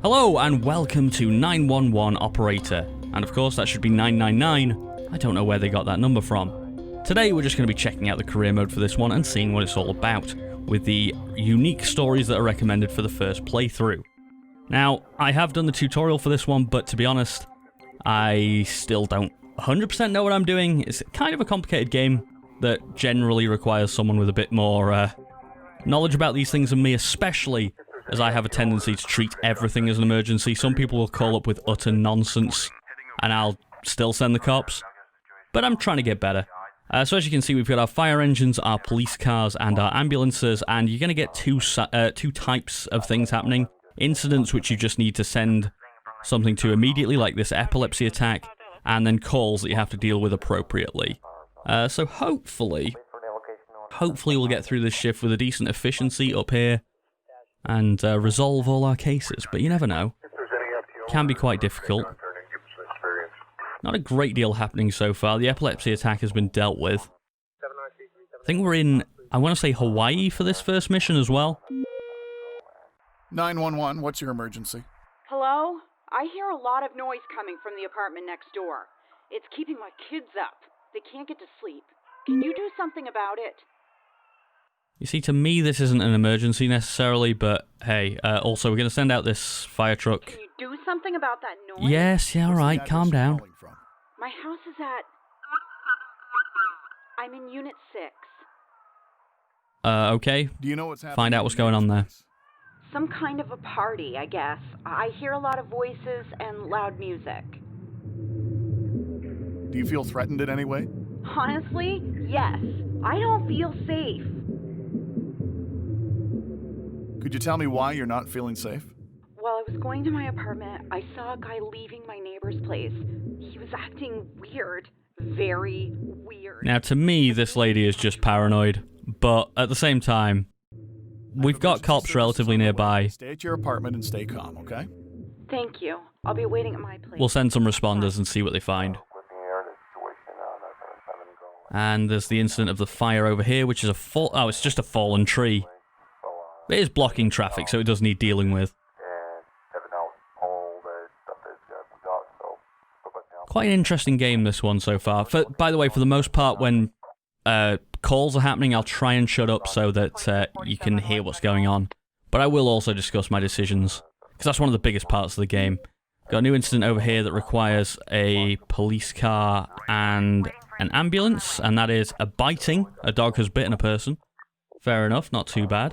Hello and welcome to 911 Operator, and of course that should be 999. I don't know where they got that number from. Today we're just going to be checking out the career mode for this one and seeing what it's all about, with the unique stories that are recommended for the first playthrough. Now, I have done the tutorial for this one, but to be honest, I still don't 100% know what I'm doing. It's kind of a complicated game that generally requires someone with a bit more knowledge about these things than me, especially as I have a tendency to treat everything as an emergency. Some people will call up with utter nonsense, and I'll still send the cops. But I'm trying to get better. So as you can see, we've got our fire engines, our police cars, and our ambulances, and you're going to get two types of things happening. Incidents which you just need to send something to immediately, like this epilepsy attack, and then calls that you have to deal with appropriately. So hopefully we'll get through this shift with a decent efficiency up here, and resolve all our cases, but you never know. Can be quite difficult. Not a great deal happening so far. The epilepsy attack has been dealt with. I think we're in, I want to say Hawaii for this first mission as well. 911, what's your emergency? Hello? I hear a lot of noise coming from the apartment next door. It's keeping my kids up. They can't get to sleep. Can you do something about it? You see, to me, this isn't an emergency necessarily, but hey, also we're going to send out this fire truck. Can you do something about that noise? Yes, yeah, alright, calm down. My house is at... I'm in Unit 6. Okay. Do you know what's happening? Find out what's going on there. Some kind of a party, I guess. I hear a lot of voices and loud music. Do you feel threatened in any way? Honestly, yes. I don't feel safe. Could you tell me why you're not feeling safe? While I was going to my apartment, I saw a guy leaving my neighbor's place. He was acting weird. Very weird. Now, to me, this lady is just paranoid, but at the same time, we've got cops relatively nearby. Stay at your apartment and stay calm, okay? Thank you. I'll be waiting at my place. We'll send some responders and see what they find. And there's the incident of the fire over here, which is oh, it's just a fallen tree. It is blocking traffic, so it does need dealing with. Quite an interesting game, this one, so far. By the way, for the most part, when calls are happening, I'll try and shut up so that you can hear what's going on. But I will also discuss my decisions, because that's one of the biggest parts of the game. Got a new incident over here that requires a police car and an ambulance, and that is a biting. A dog has bitten a person. Fair enough, not too bad.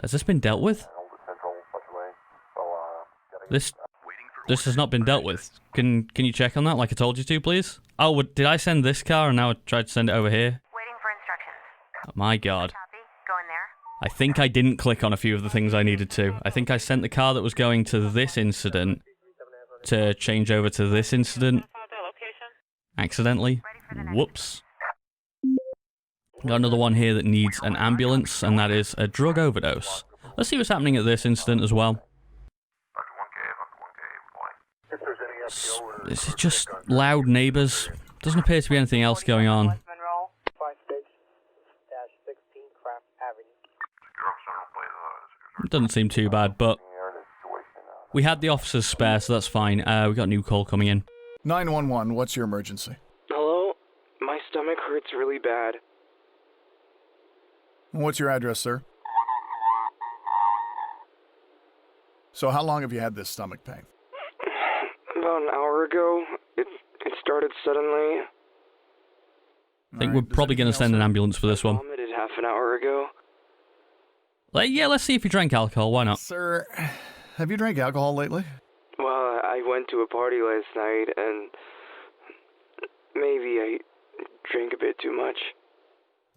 Has this been dealt with? This has not been dealt with. Can you check on that like I told you to, please? Oh, did I send this car and now I tried to send it over here? Waiting for instructions. Oh, my God. Copy. Go in there. I think I didn't click on a few of the things I needed to. I think I sent the car that was going to this incident to change over to this incident accidentally. Whoops. Got another one here that needs an ambulance, and that is a drug overdose. Let's see what's happening at this incident as well. Is it just loud neighbours? Doesn't appear to be anything else going on. It doesn't seem too bad, but we had the officers spare, so that's fine. We got a new call coming in. 911, what's your emergency? Hello? My stomach hurts really bad. What's your address, sir? So how long have you had this stomach pain? About an hour ago. It started suddenly. I think we're probably going to send an ambulance for this one. I vomited half an hour ago. Yeah, let's see if you drank alcohol. Why not? Sir, have you drank alcohol lately? Well, I went to a party last night and maybe I drank a bit too much.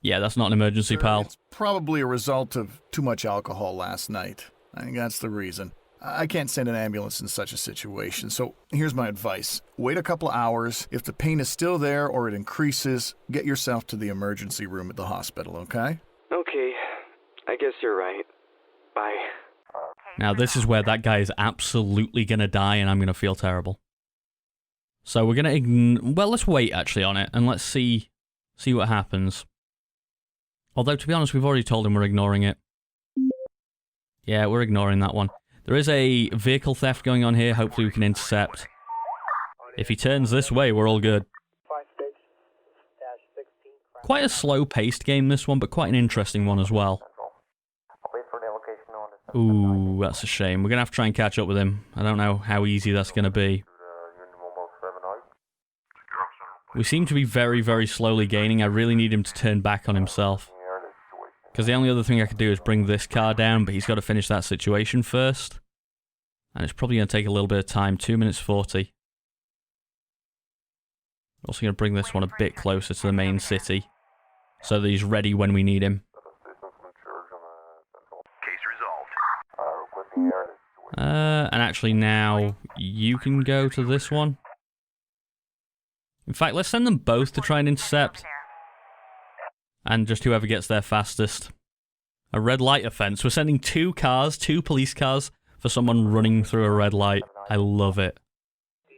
Yeah, that's not an emergency, pal. It's probably a result of too much alcohol last night. I think that's the reason. I can't send an ambulance in such a situation, so here's my advice. Wait a couple hours. If the pain is still there or it increases, get yourself to the emergency room at the hospital, okay? Okay, I guess you're right. Bye. Now, this is where that guy is absolutely going to die, and I'm going to feel terrible. So we're going to well, let's wait, actually, on it, and let's see what happens. Although, to be honest, we've already told him we're ignoring it. Yeah, we're ignoring that one. There is a vehicle theft going on here. Hopefully we can intercept. If he turns this way, we're all good. Quite a slow-paced game, this one, but quite an interesting one as well. Ooh, that's a shame. We're going to have to try and catch up with him. I don't know how easy that's going to be. We seem to be very, very slowly gaining. I really need him to turn back on himself. Because the only other thing I could do is bring this car down, but he's got to finish that situation first. And it's probably going to take a little bit of time. 2 minutes 40. Also going to bring this one a bit closer to the main city, so that he's ready when we need him. And actually now, you can go to this one. In fact, let's send them both to try and intercept. And just whoever gets there fastest. A red light offense. We're sending 2 cars, 2 police cars, for someone running through a red light. I love it.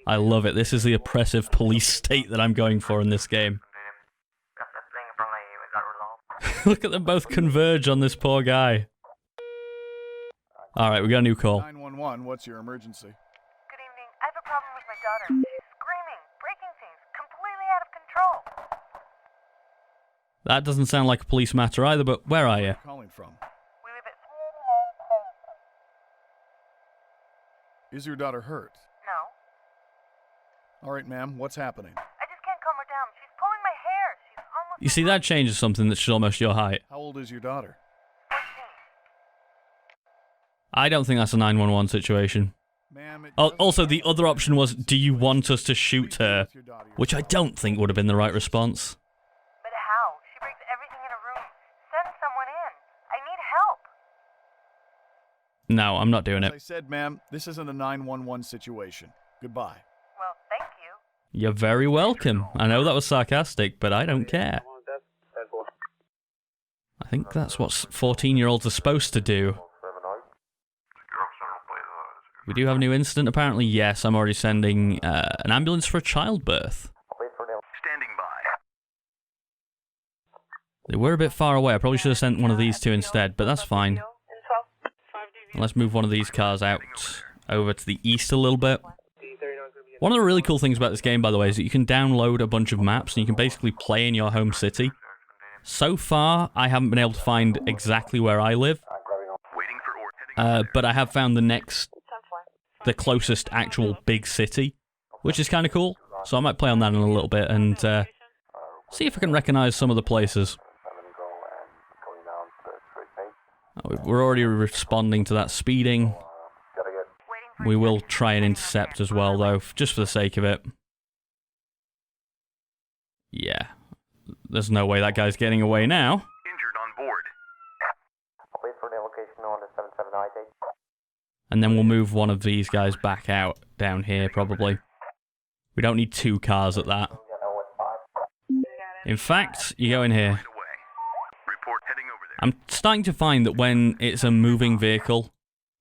I love it. This is the oppressive police state that I'm going for in this game. Look at them both converge on this poor guy. Alright, we got a new call. 911, what's your emergency? Good evening. I have a problem with my daughter. She's screaming, breaking things, completely out of control. That doesn't sound like a police matter either, but where are you? Calling from? We live at... Is your daughter hurt? No. All right, ma'am, what's happening? I just can't calm her down. She's pulling my hair. She's almost... You see, that changes something that's almost your height. How old is your daughter? 14. I don't think that's a 911 situation. Ma'am, Also, the other option was, do you want us to shoot her? Which I don't think would have been the right response. But how? She breaks everything in a room. Send someone in. I need help. No, I'm not doing As it. I said, ma'am, this isn't a 911 situation. Goodbye. Well, thank you. You're very welcome. I know that was sarcastic, but I don't care. I think that's what 14-year-olds are supposed to do. We do have a new incident, apparently. Yes, I'm already sending an ambulance for a childbirth. Standing by. They were a bit far away. I probably should have sent one of these two instead, but that's fine. Let's move one of these cars out over to the east a little bit. One of the really cool things about this game, by the way, is that you can download a bunch of maps and you can basically play in your home city. So far, I haven't been able to find exactly where I live, Waiting for heading but I have found the closest actual big city, which is kind of cool. So I might play on that in a little bit and see if I can recognize some of the places. We're already responding to that speeding. We will try and intercept as well, though, just for the sake of it. Yeah. There's no way that guy's getting away now. injured on board. And then we'll move one of these guys back out down here, probably. We don't need 2 cars at that. In fact, you go in here. Report heading over there. I'm starting to find that when it's a moving vehicle,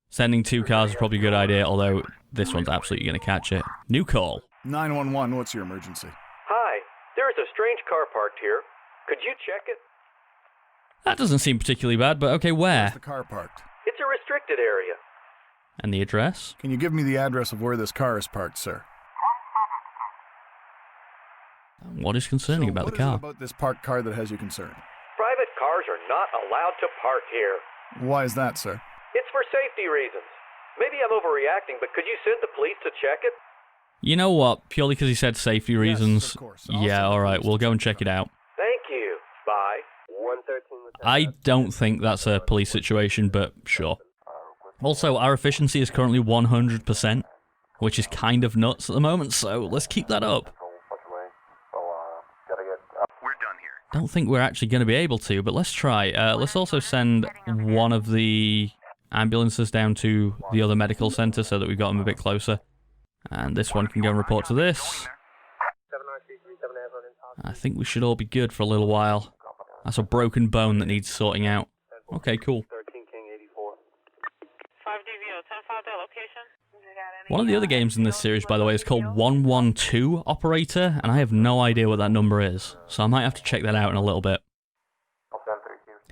sending 2 cars is probably a good idea, although this one's absolutely going to catch it. New call. 911, what's your emergency? Hi, there is a strange car parked here. Could you check it? That doesn't seem particularly bad, but okay, Where's where? the car parked? It's a restricted area. And the address? Can you give me the address of where this car is parked, sir? What is concerning about the What is it car? about this parked car that has you concerned? Private cars are not allowed to park here. Why is that, sir? It's for safety reasons. Maybe I'm overreacting, but could you send the police to check it? You know what? Purely because he said safety reasons. of course. I'll Yeah, send the alright, police we'll to go and check check it out. Thank you. Bye. 113. I don't think that's a police situation, but sure. Also, our efficiency is currently 100%, which is kind of nuts at the moment, so let's keep that up. We're done here. Don't think we're actually going to be able to, but let's try. Let's also send one of the ambulances down to the other medical center so that we've got them a bit closer. And this one can go and report to this. I think we should all be good for a little while. That's a broken bone that needs sorting out. Okay, cool. 13 King 84. 5DVO, 10-5 that location. One of the other games in this series, by the way, is called 112 Operator, and I have no idea what that number is, so I might have to check that out in a little bit.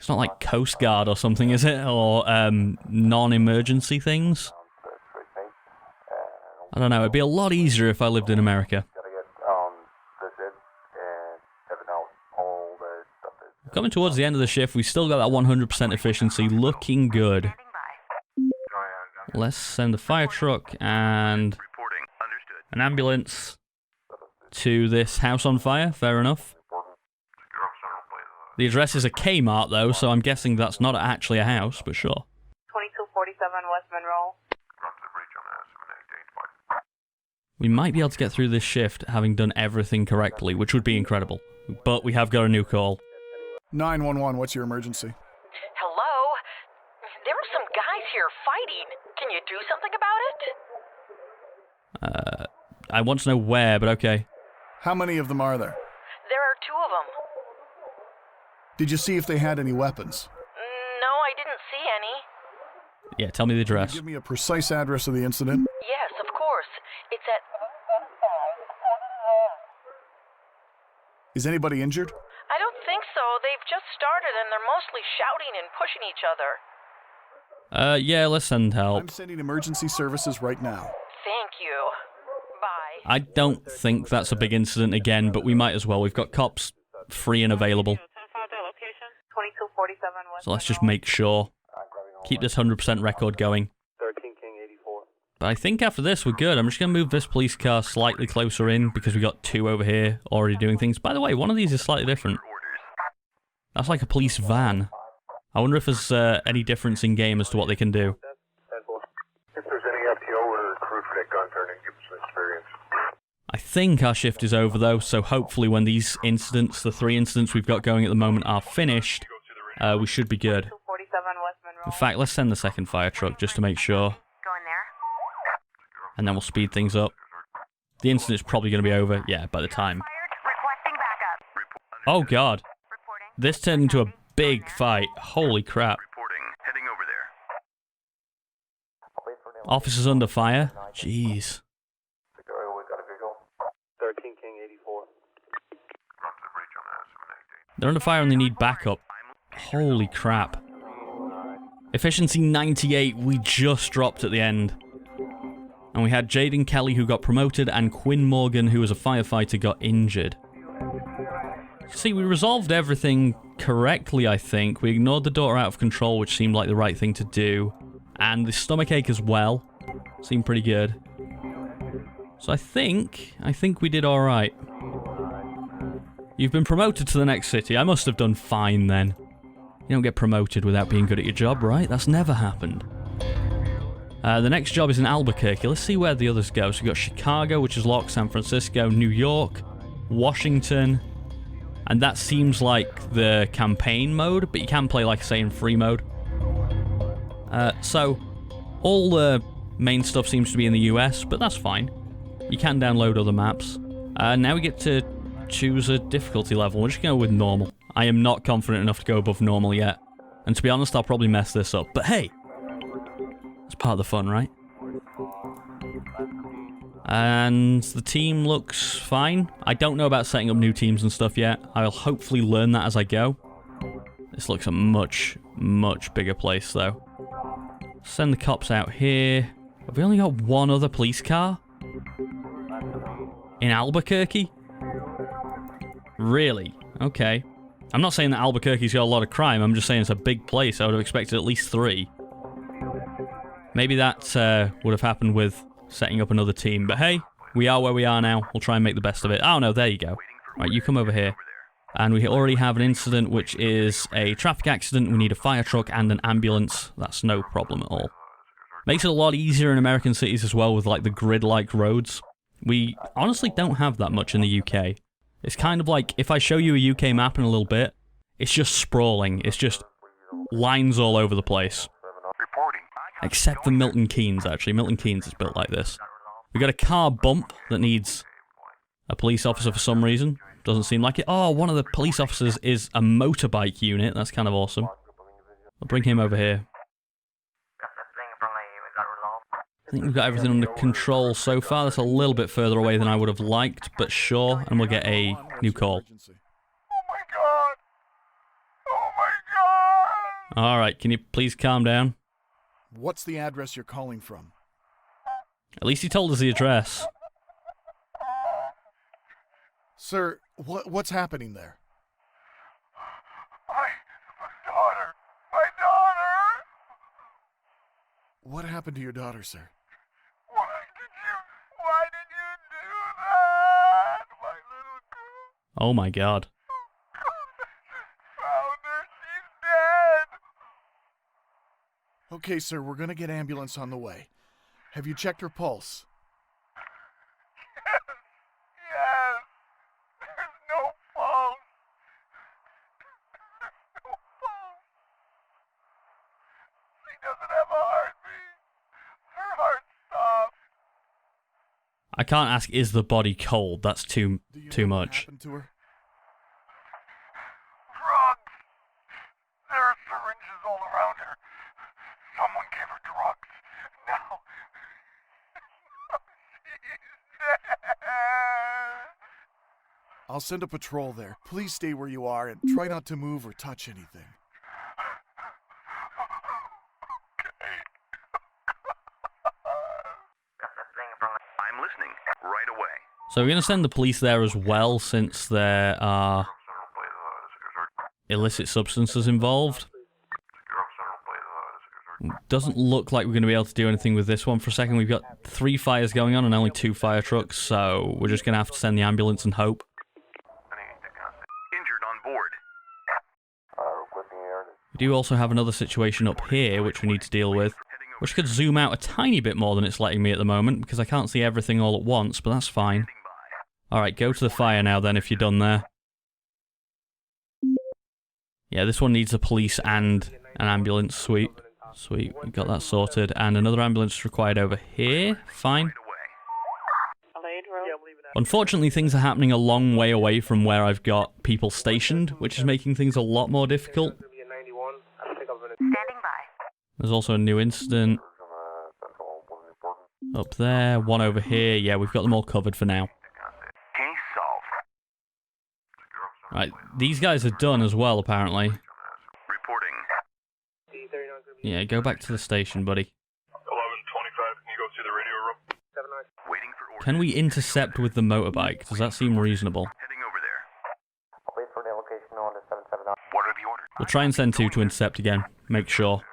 It's not like Coast Guard or something, is it? Or non-emergency things? I don't know. It'd be a lot easier if I lived in America. Coming towards the end of the shift, we still got that 100% efficiency, looking good. Let's send a fire truck and an ambulance to this house on fire. Fair enough. The address is a Kmart, though, so I'm guessing that's not actually a house, but sure. 2247 West Monroe. We might be able to get through this shift having done everything correctly, which would be incredible. But we have got a new call. 911, what's your emergency? Hello? There are some guys here fighting. Can you do something about it? I want to know where, but okay. How many of them are there? There are 2 of them. Did you see if they had any weapons? No, I didn't see any. Yeah, tell me the address. Give me a precise address of the incident. Yes, of course. It's at... Is anybody injured? I don't think so. They've just started and they're mostly shouting and pushing each other. Yeah, let's send help. I'm sending emergency services right now. Thank you. Bye. I don't think that's a big incident again, but we might as well. We've got cops free and available. 2247 West. So let's just make sure. Keep this 100% record going. 13 King 84. But I think after this, we're good. I'm just going to move this police car slightly closer in because we got 2 over here already doing things. By the way, one of these is slightly different. That's like a police van. I wonder if there's any difference in game as to what they can do. If there's any FTO or recruit for that gun turning, give us some experience. I think our shift is over though, so hopefully when these incidents, the 3 incidents we've got going at the moment, are finished, we should be good. 247 West Monroe. In fact, let's send the second fire truck just to make sure. Go in there. And then we'll speed things up. The incident's probably going to be over, yeah, by the time. Fired. Requesting backup. Oh god. Reporting. This turned into a big fight. Holy crap. Reporting. Heading over there. Officers under fire? Jeez. 13 King 84. They're under fire and they need backup. Holy crap. Efficiency 98, we just dropped at the end. And we had Jaden Kelly who got promoted and Quinn Morgan who was a firefighter got injured. See, we resolved everything correctly, I think. We ignored the daughter out of control, which seemed like the right thing to do. And the stomachache as well. Seemed pretty good. So I think we did alright. You've been promoted to the next city. I must have done fine then. You don't get promoted without being good at your job, right? That's never happened. The next job is in Albuquerque. Let's see where the others go. So we've got Chicago, which is locked, San Francisco, New York, Washington. And that seems like the campaign mode, but you can play, like I say, in free mode. So all the main stuff seems to be in the US, but that's fine. You can download other maps. Now we get to choose a difficulty level. We're just going to go with normal. I am not confident enough to go above normal yet. And to be honest, I'll probably mess this up. But hey, it's part of the fun, right? And the team looks fine. I don't know about setting up new teams and stuff yet. I'll hopefully learn that as I go. This looks a much, much bigger place, though. Send the cops out here. Have we only got 1 other police car? In Albuquerque? Really? Okay. I'm not saying that Albuquerque's got a lot of crime, I'm just saying it's a big place. I would have expected at least 3. Maybe that would have happened with setting up another team, but hey, we are where we are now. We'll try and make the best of it. Oh no, there you go. Right, you come over here. And we already have an incident, which is a traffic accident. We need a fire truck and an ambulance. That's no problem at all. Makes it a lot easier in American cities as well with like the grid-like roads. We honestly don't have that much in the UK. It's kind of like, if I show you a UK map in a little bit, it's just sprawling. It's just lines all over the place. Except for Milton Keynes, actually. Milton Keynes is built like this. We got a car bump that needs a police officer for some reason. Doesn't seem like it. Oh, one of the police officers is a motorbike unit. That's kind of awesome. I'll bring him over here. I think we've got everything under control so far. That's a little bit further away than I would have liked, but sure, and we'll get a new call. Oh my god! Oh my god! Alright, can you please calm down? What's the address you're calling from? At least he told us the address. Sir, what's happening there? My daughter! My daughter! What happened to your daughter, sir? Why did you do that? My little girl. Oh my god. Found her. She's dead. Okay, sir, we're gonna get ambulance on the way. Have you checked her pulse? Yes. There's no pulse. No pulse. She doesn't have a heartbeat. Her heart stopped. I can't ask, is the body cold? That's too Do you too know what much. happened to her? Drugs. There are syringes all around her. Someone gave her drugs. Now she's dead. I'll send a patrol there. Please stay where you are and try not to move or touch anything. I'm listening right away. So we're going to send the police there as well, since there are illicit substances involved. Doesn't look like we're going to be able to do anything with this one for a second. We've got 3 fires going on and only 2 fire trucks, so we're just going to have to send the ambulance and hope. Injured on board. We do also have another situation up here, which we need to deal with, which could zoom out a tiny bit more than it's letting me at the moment, because I can't see everything all at once, but that's fine. Alright, go to the fire now then, if you're done there. Yeah, this one needs a police and an ambulance. Sweet. Sweet, we got that sorted. And another ambulance is required over here. Fine. Unfortunately, things are happening a long way away from where I've got people stationed, which is making things a lot more difficult. Standing by. There's also a new incident up there, one over here. Yeah, we've got them all covered for now. Case solved. Right, these guys are done as well, apparently. Reporting. Yeah, go back to the station, buddy. 11:25. Can you go to the radio room? Waiting for orders. Can we intercept with the motorbike? Does that seem reasonable? Heading over there. Wait for the location on the 779. What are the orders? We'll try and send 2 to intercept again. Make sure.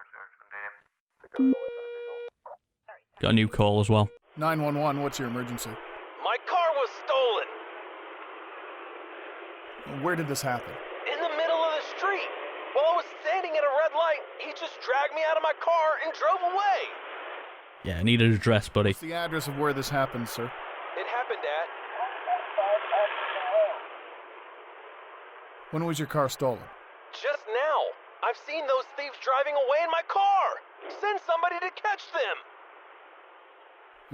Got a new call as well. 911, what's your emergency? My car was stolen Where did this happen? in the middle of the street. While I was standing at a red light, he just dragged me out of my car and drove away. Yeah, I need an address, buddy. What's the address of where this happened, sir? It happened at... When was your car stolen? just now. I've seen those thieves driving away in my car. Send somebody to catch them.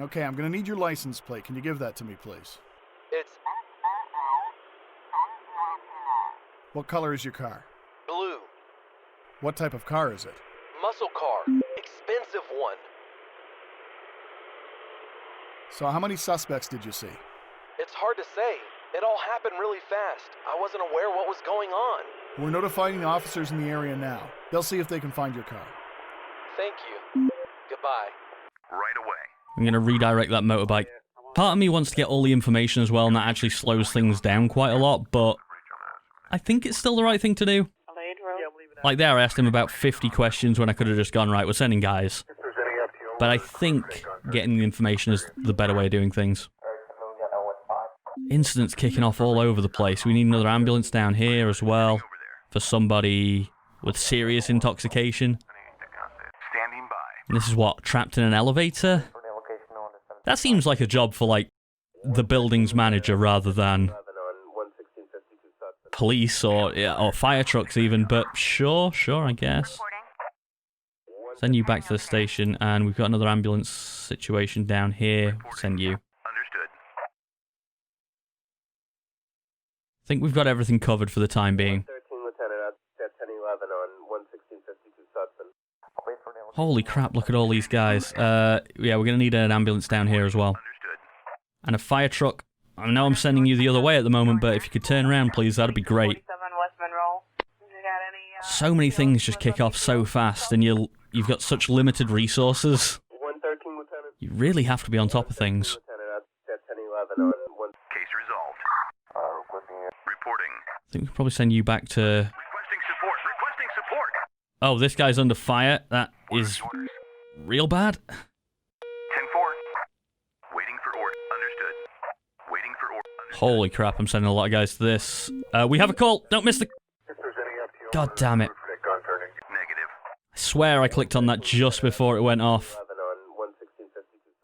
Okay, I'm gonna need your license plate. Can you give that to me, please? It's What color is your car? blue. What type of car is it? Muscle car. Expensive one. So how many suspects did you see? It's hard to say. It all happened really fast. I wasn't aware what was going on. We're notifying the officers in the area now. They'll see if they can find your car. Thank you. Goodbye. Right away. I'm going to redirect that motorbike. Part of me wants to get all the information as well, and that actually slows things down quite a lot, but I think it's still the right thing to do. Like there, I asked him about 50 questions when I could have just gone, right, we're sending guys. If there's any FTO, But I think getting the information is the better way of doing things. Incidents kicking off all over the place. We need another ambulance down here as well for somebody with serious intoxication. standing by. And this is what, trapped in an elevator? That seems like a job for, like, the building's manager rather than police or fire trucks even, but sure, I guess. Send you back to the station, and we've got another ambulance situation down here. Send you. Understood. I think we've got everything covered for the time being. 13 Lieutenant at 1011 on 11652 Sutton. Holy crap, look at all these guys. Yeah, we're going to need an ambulance down here as well. Understood. And a fire truck. I know I'm sending you the other way at the moment, but if you could turn around, please, that'd be great. 47 West Monroe. You got any So many things just kick off so fast, and you've got such limited resources. 113, Lieutenant. You really have to be on top of things. Lieutenant, that's 1011 on 1. Case resolved. Reporting. I think we could probably send you back to... Requesting support. Requesting support. Oh, this guy's under fire. That is real bad. 10-4. Waiting for order. Understood. Waiting for order. Holy crap, I'm sending a lot of guys to this. We have a call. Don't miss the... God damn it. Negative. I swear I clicked on that just before it went off.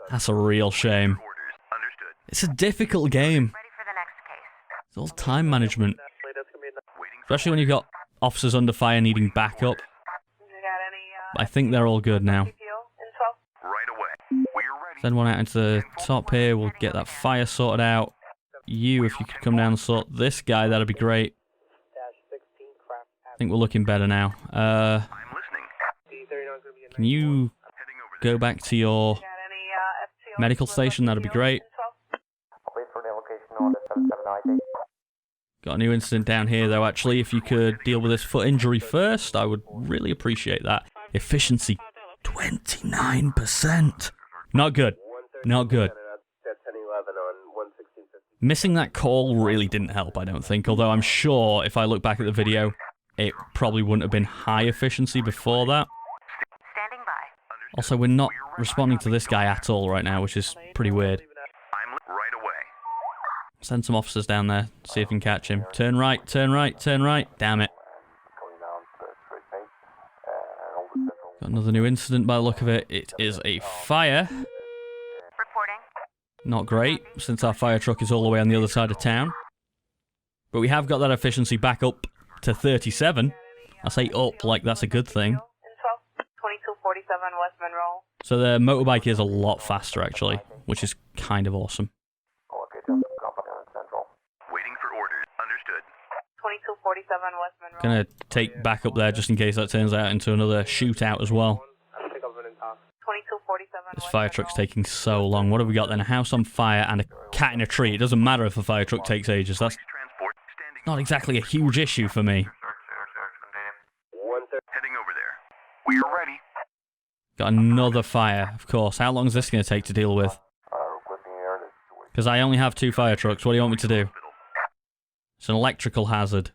That's a real shame. Orders. Understood. It's a difficult game. Ready for the next case. It's all time management. Waiting for Especially when you've got officers under fire needing backup. You got any, I think they're all good now. PPO info? right away. We're ready. Send one out into the top here. We'll get that fire sorted out. You, if you could come down and sort this guy, that'd be great. I think we're looking better now. I'm listening. Can you Heading over there. go back to your Got any, FTO medical station? That'd be great. Wait for the location on the 7798. Got a new incident down here, though, actually. If you could deal with this foot injury first, I would really appreciate that. Efficiency, 29%. Not good. Not good. That's 1011 on 11650. Missing that call really didn't help, I don't think. Although I'm sure if I look back at the video, it probably wouldn't have been high efficiency before that. Standing by. Also, we're not responding to this guy at all right now, which is pretty weird. I'm right away. Send some officers down there, see if we can catch him. Turn right, turn right, turn right. Damn it. Got another new incident by the look of it. It is a fire. Reporting. Not great, since our fire truck is all the way on the other side of town. But we have got that efficiency back up to 37. I say up like that's a good thing. Info. 2247 West Monroe. So the motorbike is a lot faster, actually, which is kind of awesome. Waiting for orders. Understood. 2247 West Monroe. Gonna take back up there just in case that turns out into another shootout as well. 2247 This West fire Monroe. truck's taking so long. What have we got then? A house on fire and a cat in a tree. It doesn't matter if a fire truck takes ages. That's Transport. Standing. not exactly a huge issue for me. Heading over there. We're ready. Got another fire, of course. How long is this going to take to deal with? Because I only have 2 fire trucks. What do you want me to do? It's an electrical hazard.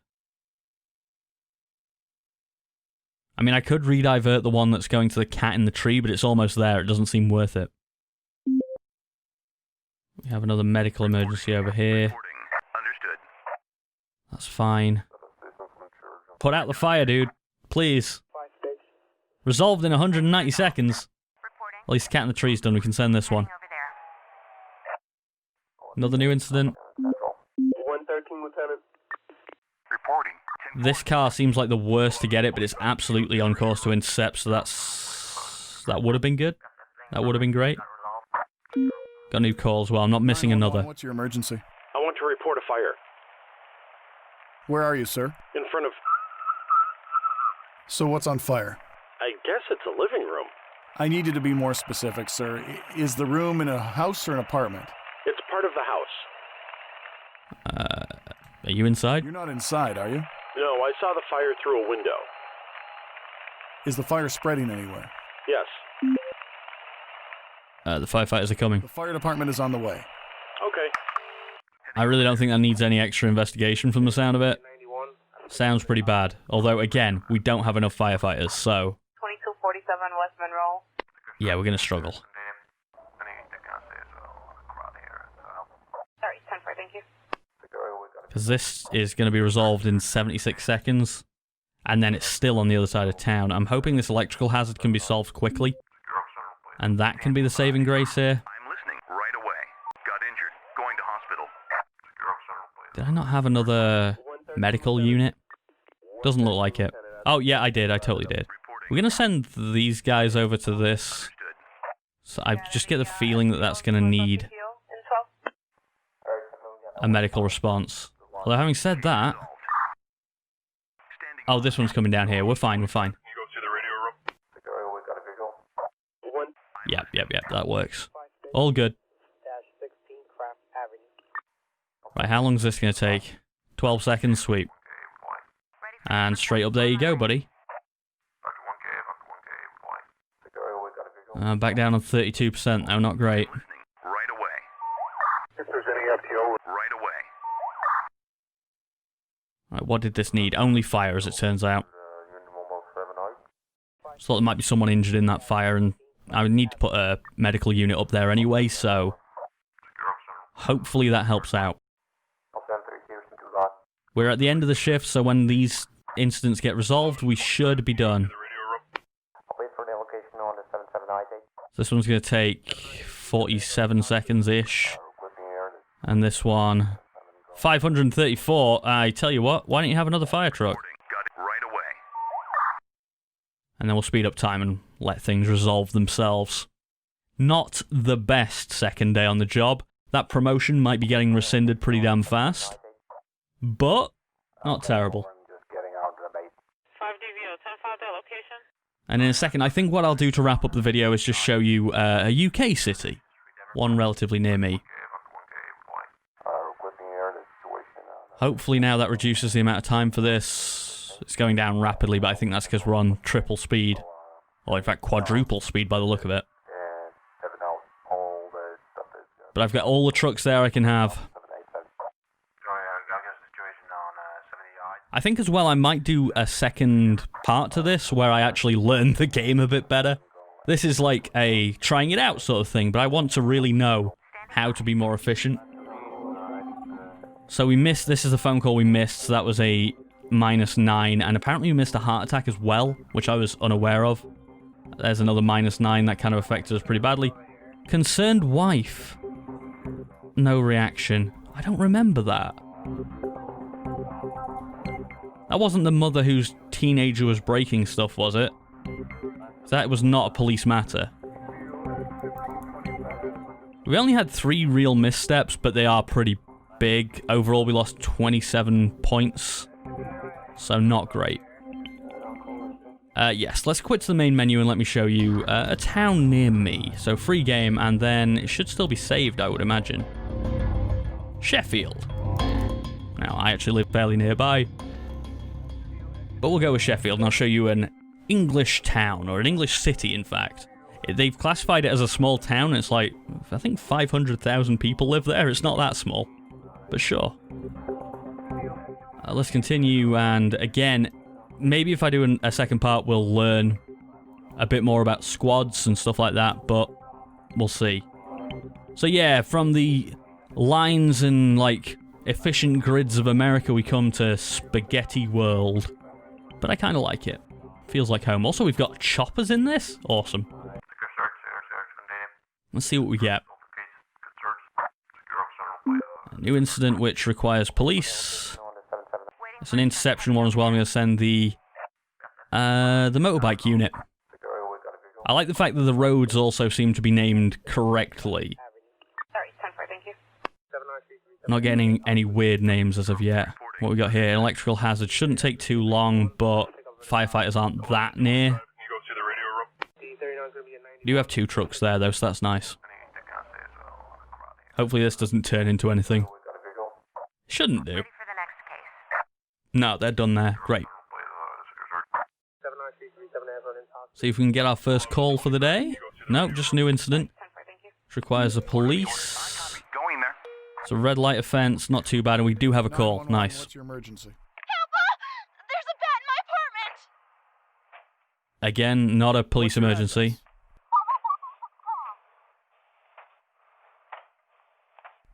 I mean, I could redivert the one that's going to the cat in the tree, but it's almost there. It doesn't seem worth it. We have another medical emergency over here. Reporting. Understood. That's fine. Put out the fire, dude. Please. Resolved in 190 seconds. Reporting. At least the cat in the tree's done. We can send this one. Over there. Another new incident. 113, Lieutenant. Reporting. This car seems like the worst to get it, but it's absolutely on course to intercept, so that would have been good. That would have been great. Got a new call as well. I'm not missing 911, another. What's your emergency? I want to report a fire. Where are you, sir? In front of... So what's on fire? I guess it's a living room. I need you to be more specific, sir. Is the room in a house or an apartment? It's part of the house. Are you inside? You're not inside, are you? No, I saw the fire through a window. Is the fire spreading anywhere? Yes. The firefighters are coming. The fire department is on the way. Okay. I really don't think that needs any extra investigation from the sound of it. Sounds pretty bad. Although, again, we don't have enough firefighters, so... 2247 West Monroe. Yeah, we're going to struggle. Sorry, 10-4, thank you. Because this is going to be resolved in 76 seconds. And then it's still on the other side of town. I'm hoping this electrical hazard can be solved quickly. And that can be the saving grace here. I'm listening. Right away. Got injured. Going to hospital. Did I not have another medical unit? Doesn't look like it. Oh, yeah, I did. I totally did. We're going to send these guys over to this. So I just get the feeling that that's going to need PPO info. a medical response. Although having said that... Oh, this one's coming down here. We're fine, we're fine. Yep, that works. All good. Right, how long is this going to take? 12 seconds, sweet. And straight up there you go, buddy. Back down on 32%, though, not great. Right away. If there's any FTO, right away. Right, what did this need? Only fire, as it turns out. Just thought there might be someone injured in that fire, and I would need to put a medical unit up there anyway, so hopefully that helps out. We're at the end of the shift, so when these incidents get resolved, we should be done. This one's going to take 47 seconds-ish. And this one, 534. I tell you what, why don't you have another fire truck? Right away. And then we'll speed up time and let things resolve themselves. Not the best second day on the job. That promotion might be getting rescinded pretty damn fast. But not terrible. 5DVO, 10-5 that location. And in a second, I think what I'll do to wrap up the video is just show you a UK city. One relatively near me. Hopefully now that reduces the amount of time for this. It's going down rapidly, but I think that's because we're on triple speed. Or in fact, quadruple speed by the look of it. But I've got all the trucks there I can have. I think as well I might do a second part to this where I actually learn the game a bit better. This is like a trying it out sort of thing, but I want to really know how to be more efficient. So we missed, this is the phone call we missed, so that was a -9, and apparently we missed a heart attack as well, which I was unaware of. There's another -9, that kind of affected us pretty badly. Concerned wife. No reaction. I don't remember that. That wasn't the mother whose teenager was breaking stuff, was it? That was not a police matter. We only had 3 real missteps, but they are pretty big. Overall, we lost 27 points. So not great. Yes, let's quit to the main menu and let me show you a town near me. So free game, and then it should still be saved, I would imagine. Sheffield. Now, I actually live fairly nearby. But we'll go with Sheffield, and I'll show you an English town, or an English city, in fact. They've classified it as a small town, and it's like, I think 500,000 people live there. It's not that small, but sure. Let's continue, and again, maybe if I do a second part, we'll learn a bit more about squads and stuff like that, but we'll see. So yeah, from the lines and, like, efficient grids of America, we come to Spaghetti World. But I kind of like it. Feels like home. Also, we've got choppers in this. Awesome. Let's see what we get. A new incident which requires police. It's an interception one as well. I'm going to send the motorbike unit. I like the fact that the roads also seem to be named correctly. Sorry, 10-4, thank you. I'm not getting any weird names as of yet. What we got here, an electrical hazard. Shouldn't take too long, but firefighters aren't that near. We do have 2 trucks there, though, so that's nice. Hopefully this doesn't turn into anything. Shouldn't do. No, they're done there. Great. See if we can get our first call for the day. Nope, just a new incident. Which requires the police. It's a red light offense, not too bad, and we do have a call. Nice. What's your emergency? There's a bat in my apartment! Again, not a police emergency.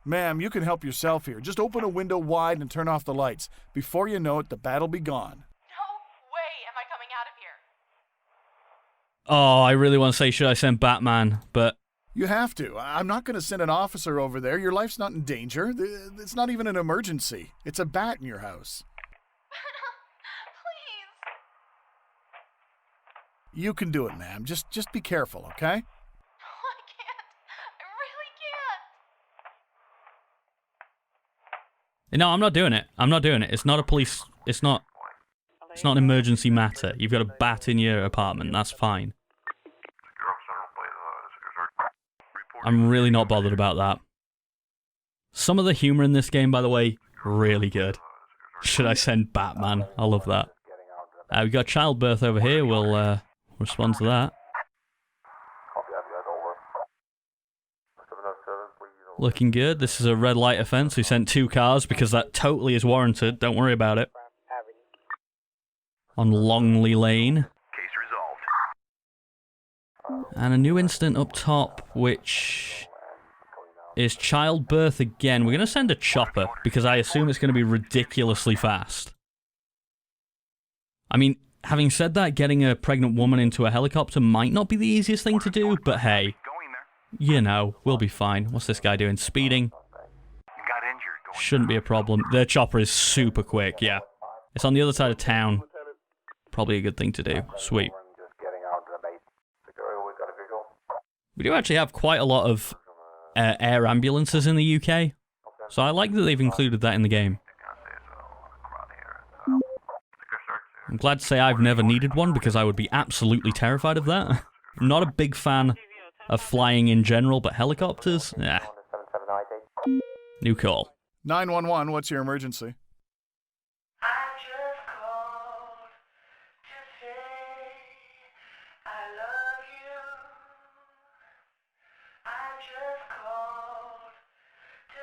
Ma'am, you can help yourself here. Just open a window wide and turn off the lights. Before you know it, the bat'll be gone. No way am I coming out of here. Oh, I really want to say, should I send Batman? But You have to. I'm not going to send an officer over there. Your life's not in danger. It's not even an emergency. It's a bat in your house. Please. You can do it, ma'am. Just be careful, okay? No, I can't. I really can't. no, I'm not doing it. I'm not doing it. It's not a police. It's not an emergency matter. You've got a bat in your apartment. That's fine. I'm really not bothered about that. Some of the humor in this game, by the way, really good. Should I send Batman? I love that. We got childbirth over here. We'll respond to that. Looking good. This is a red light offense. We sent 2 cars because that totally is warranted. Don't worry about it. On Longley Lane. Case resolved. And a new incident up top, which is childbirth again. We're going to send a chopper because I assume it's going to be ridiculously fast. I mean, having said that, getting a pregnant woman into a helicopter might not be the easiest thing to do, but hey, you know, we'll be fine. What's this guy doing? Speeding? Got injured. Shouldn't be a problem. Their chopper is super quick, yeah. It's on the other side of town. Probably a good thing to do. Sweet. We do actually have quite a lot of air ambulances in the UK, so I like that they've included that in the game. I'm glad to say I've never needed one because I would be absolutely terrified of that. I'm not a big fan of flying in general, but helicopters? Yeah. New call. 911, what's your emergency?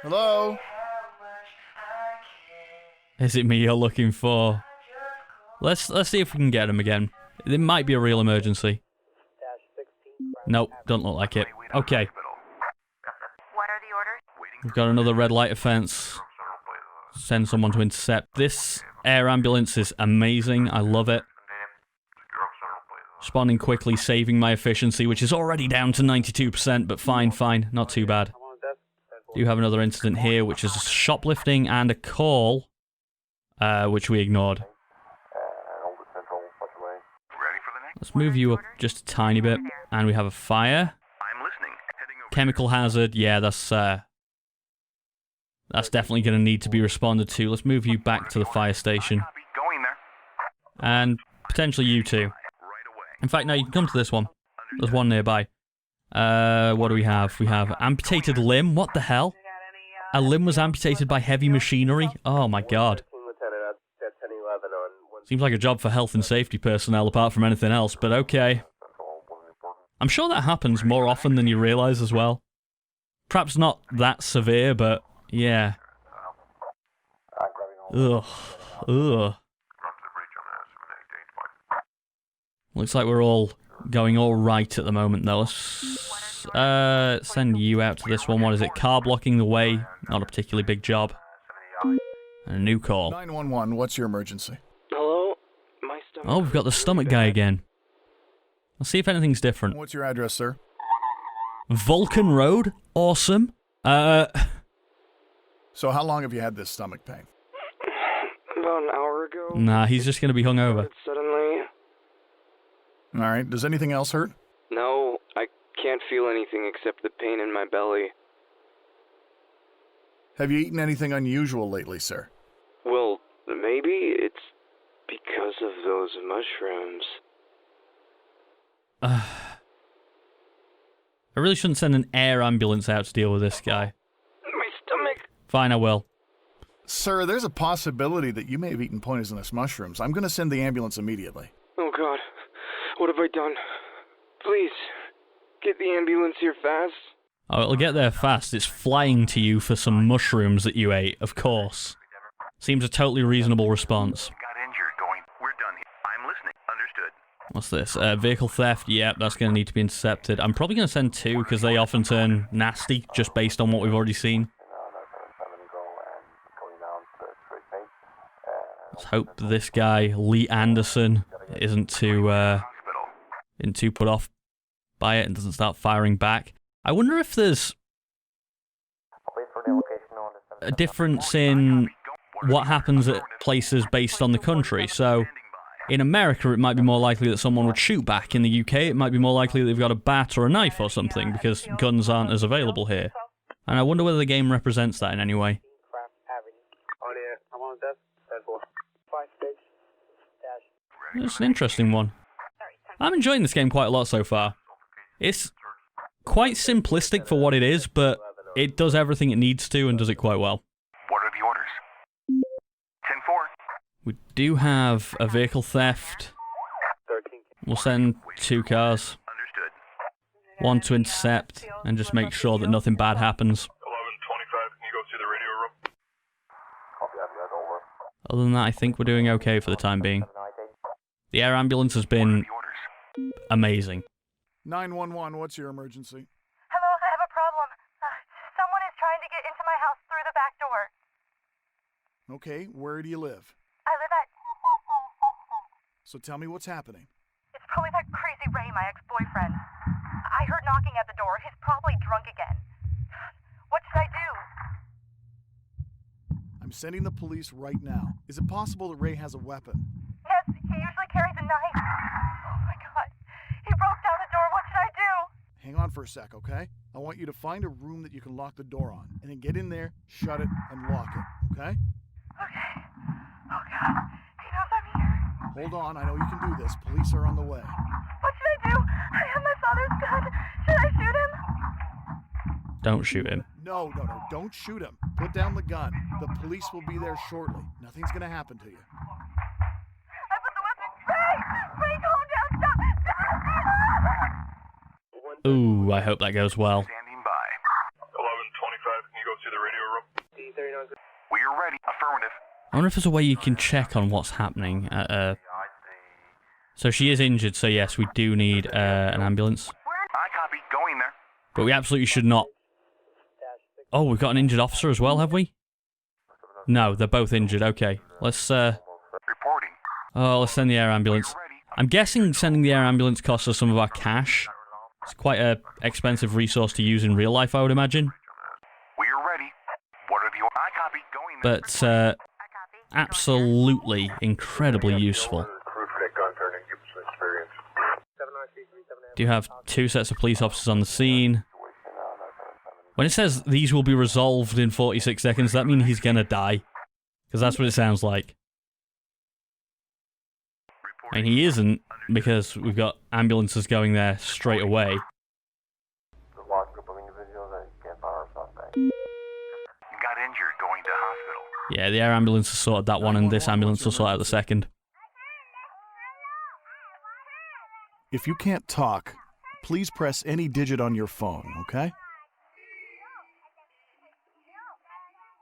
Hello? Is it me you're looking for? Let's see if we can get him again. It might be a real emergency. Nope, don't look like it. Okay. What are the orders? We've got another red light offense. Send someone to intercept. This air ambulance is amazing. I love it. Responding quickly, saving my efficiency, which is already down to 92%, but fine, not too bad. Do have another incident here, which is shoplifting and a call, which we ignored. Let's move you up just a tiny bit, and we have a fire. I'm listening. Chemical hazard, yeah, that's definitely going to need to be responded to. Let's move you back to the fire station. Going there. And potentially you too. In fact, no, you can come to this one. There's one nearby. What do we have? We have amputated limb. What the hell? A limb was amputated by heavy machinery? Oh my god. Seems like a job for health and safety personnel apart from anything else, but okay. I'm sure that happens more often than you realise as well. Perhaps not that severe, but yeah. Ugh. Looks like we're all going all right at the moment, though. Let's send you out to this one. What is it? Car blocking the way. Not a particularly big job. And a new call. 911, what's your emergency? Hello? My stomach. Oh, we've got the stomach guy again. Let's see if anything's different. What's your address, sir? Vulcan Road? Awesome. So how long have you had this stomach pain? About an hour ago. Nah, he's just gonna be hungover. Suddenly. All right, does anything else hurt? No, I can't feel anything except the pain in my belly. Have you eaten anything unusual lately, sir? Well, maybe it's because of those mushrooms. I really shouldn't send an air ambulance out to deal with this guy. My stomach. Fine, I will. Sir, there's a possibility that you may have eaten poisonous mushrooms. I'm going to send the ambulance immediately. Oh God, what have I done? Please, get the ambulance here fast. Oh, it'll get there fast. It's flying to you for some mushrooms that you ate, of course. Seems a totally reasonable response. Got injured. Going. We're done here. I'm listening. Understood. What's this? Vehicle theft? Yep, that's going to need to be intercepted. I'm probably going to send 2 because they often turn nasty just based on what we've already seen. Let's hope this guy, Lee Anderson, isn't too put off by it and doesn't start firing back. I wonder if there's a difference in what happens at places based on the country. So, in America, it might be more likely that someone would shoot back. In the UK, it might be more likely that they've got a bat or a knife or something, because guns aren't as available here. And I wonder whether the game represents that in any way. It's an interesting one. I'm enjoying this game quite a lot so far. It's quite simplistic for what it is, but it does everything it needs to and does it quite well. What are the orders? 10-4. We do have a vehicle theft. We'll send 2 cars. Understood. One to intercept and just make sure that nothing bad happens. 1125, can you go to the radio room? Other than that, I think we're doing okay for the time being. The air ambulance has been amazing. 911, what's your emergency? Hello, I have a problem. Someone is trying to get into my house through the back door. Okay, where do you live? I live at... So tell me what's happening. It's probably that crazy Ray, my ex-boyfriend. I heard knocking at the door. He's probably drunk again. What should I do? I'm sending the police right now. Is it possible that Ray has a weapon? Yes, he usually carries a knife. Oh my god. He broke down the door. What should I do? Hang on for a sec, okay? I want you to find a room that you can lock the door on, and then get in there, shut it, and lock it, okay? Okay. Oh god. He knows I'm here. Hold on, I know you can do this. Police are on the way. What should I do? I have my father's gun. Should I shoot him? Don't shoot him. No, don't shoot him. Put down the gun. The police will be there shortly. Nothing's gonna happen to you. I put the weapon. Ray, calm down. Stop. Ooh, I hope that goes well. Standing by. 1125, can you go to the radio room? We are ready. Affirmative. I wonder if there's a way you can check on what's happening. So she is injured, so yes, we do need an ambulance. I copy. Going there. But we absolutely should not... Oh, we've got an injured officer as well, have we? No, they're both injured. Okay, let's Reporting. let's send the air ambulance. I'm guessing sending the air ambulance costs us some of our cash. It's quite a expensive resource to use in real life, I would imagine. We are ready. What are the... I copy. Going there. But, absolutely incredibly useful. Do have 2 sets of police officers on the scene. When it says these will be resolved in 46 seconds, that means he's gonna die. Because that's what it sounds like. And he isn't, because we've got ambulances going there straight away. Got injured. Going to hospital. Yeah, the air ambulance has sorted that one, and this ambulance will sort out the second. If you can't talk, please press any digit on your phone, okay?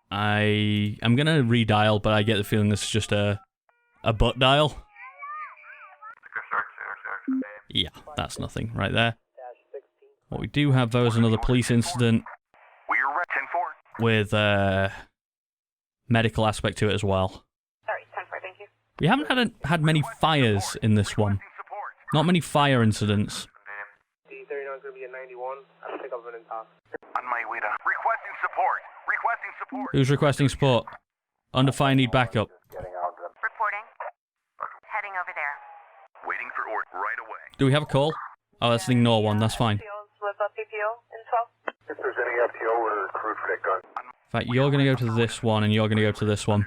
I'm gonna redial, but I get the feeling this is just a butt dial. Yeah, that's nothing right there. What we do have, though, is another police incident We are ready. 10-4. with medical aspect to it as well. Sorry, 10-4, thank you. We haven't had many fires in this one. Support. Not many fire incidents. D39 is going to be a 91. I think I've been in top. On my way to... Requesting support. Requesting support. Who's requesting support? Under fire, need backup. Reporting. Heading over there. Waiting for order right away. Do we have a call? Oh, that's an ignore one, that's fine. With a PPO in 12. If there's any FTO or recruit for that gun. In fact, you're going to go to this one, and you're going to go to this one.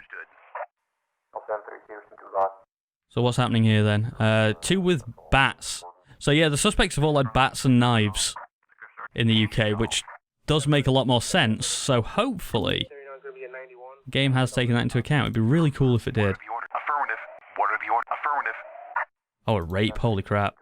So what's happening here, then? 2 with bats. So yeah, the suspects have all had bats and knives in the UK, which does make a lot more sense, so hopefully the game has taken that into account. It'd be really cool if it did. Affirmative. What are the order? Affirmative. Oh, a rape, holy crap.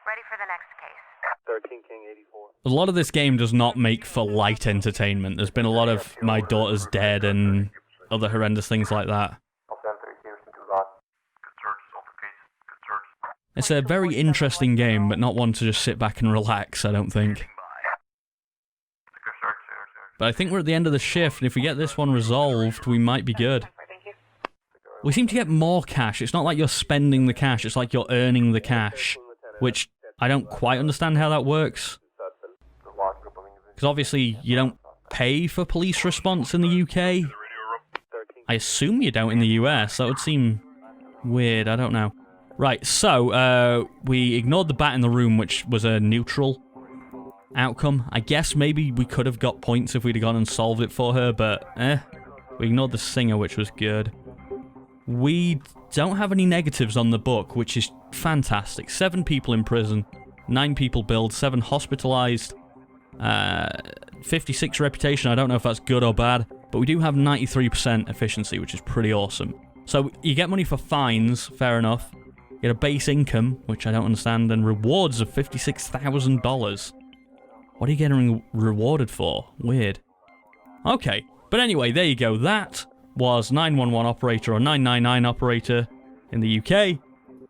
Ready for the next case. 13 King 84. A lot of this game does not make for light entertainment. There's been a lot of My Daughter's Dead and other horrendous things like that. It's a very interesting game, but not one to just sit back and relax, I don't think. But I think we're at the end of the shift, and if we get this one resolved, we might be good. We seem to get more cash. It's not like you're spending the cash, it's like you're earning the cash. Which, I don't quite understand how that works. Because obviously, you don't pay for police response in the UK. I assume you don't in the US. That would seem weird, I don't know. Right, so, we ignored the bat in the room, which was a neutral outcome. I guess maybe we could have got points if we'd have gone and solved it for her, but, we ignored the singer, which was good. We don't have any negatives on the book, which is fantastic. 7 people in prison, 9 people billed, 7 hospitalized, 56 reputation. I don't know if that's good or bad, but we do have 93% efficiency, which is pretty awesome. So you get money for fines, fair enough. You get a base income, which I don't understand, and rewards of $56,000. What are you getting rewarded for? Weird. Okay, but anyway, there you go. That was 911 operator or 999 operator in the UK.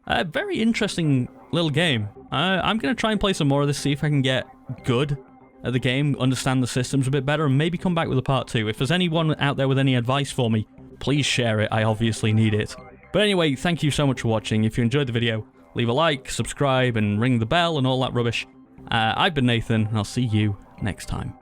A very interesting little game. I'm going to try and play some more of this, see if I can get good at the game, understand the systems a bit better, and maybe come back with a part 2. If there's anyone out there with any advice for me, please share it. I obviously need it. But anyway, thank you so much for watching. If you enjoyed the video, leave a like, subscribe, and ring the bell and all that rubbish. I've been Nathan, and I'll see you next time.